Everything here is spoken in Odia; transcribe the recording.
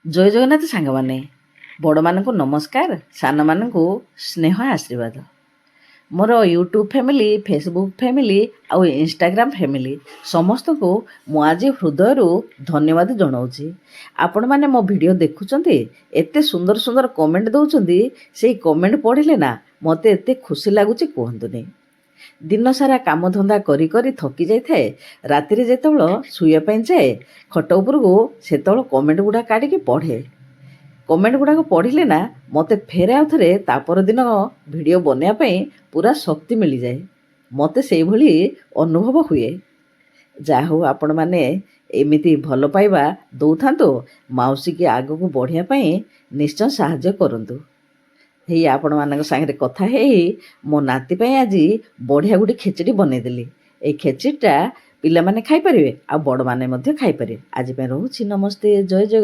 ଜୟ ଜଗନ୍ନାଥ ସାଙ୍ଗମାନେ, ବଡ଼ମାନଙ୍କୁ ନମସ୍କାର, ସାନମାନଙ୍କୁ ସ୍ନେହ ଆଶୀର୍ବାଦ। ମୋର ୟୁଟ୍ୟୁବ୍ ଫ୍ୟାମିଲି, ଫେସବୁକ୍ ଫ୍ୟାମିଲି ଆଉ ଇନଷ୍ଟାଗ୍ରାମ୍ ଫ୍ୟାମିଲି ସମସ୍ତଙ୍କୁ ମୁଁ ଆଜି ହୃଦୟରୁ ଧନ୍ୟବାଦ ଜଣାଉଛି। ଆପଣମାନେ ମୋ ଭିଡ଼ିଓ ଦେଖୁଛନ୍ତି, ଏତେ ସୁନ୍ଦର ସୁନ୍ଦର କମେଣ୍ଟ ଦେଉଛନ୍ତି। ସେଇ କମେଣ୍ଟ ପଢ଼ିଲେ ନା ମୋତେ ଏତେ ଖୁସି ଲାଗୁଛି କୁହନ୍ତୁନି। ଦିନସାରା କାମଧନ୍ଦା କରି କରି ଥକି ଯାଇଥାଏ। ରାତିରେ ଯେତେବେଳେ ଶୋଇବା ପାଇଁ ଯାଏ ଖଟ ଉପରକୁ, ସେତେବେଳେ କମେଣ୍ଟ ଗୁଡ଼ା କାଢ଼ିକି ପଢ଼େ। କମେଣ୍ଟ ଗୁଡ଼ାକ ପଢ଼ିଲେ ନା ମୋତେ ଫେରେ ଆଉ ଥରେ ତା ପରଦିନ ଭିଡ଼ିଓ ବନେଇବା ପାଇଁ ପୁରା ଶକ୍ତି ମିଳିଯାଏ। ମୋତେ ସେଇଭଳି ଅନୁଭବ ହୁଏ। ଯାହା ହଉ, ଆପଣମାନେ ଏମିତି ଭଲ ପାଇବା ଦେଉଥାନ୍ତୁ। ମାଉସୀକି ଆଗକୁ ବଢ଼ିବା ପାଇଁ ନିଶ୍ଚୟ ସାହାଯ୍ୟ କରନ୍ତୁ। ହେଇ ଆପଣମାନଙ୍କ ସାଙ୍ଗରେ କଥା ହେଇ ମୋ ନାତି ପାଇଁ ଆଜି ବଢ଼ିଆ ଗୋଟେ ଖେଚେଡ଼ି ବନେଇଦେଲି। ଏଇ ଖେଚେଡ଼ିଟା ପିଲାମାନେ ଖାଇପାରିବେ ଆଉ ବଡ଼ମାନେ ମଧ୍ୟ ଖାଇପାରିବେ। ଆଜି ପାଇଁ ରହୁଛି। ନମସ୍ତେ, ଜୟ ଜଗନ୍ନାଥ।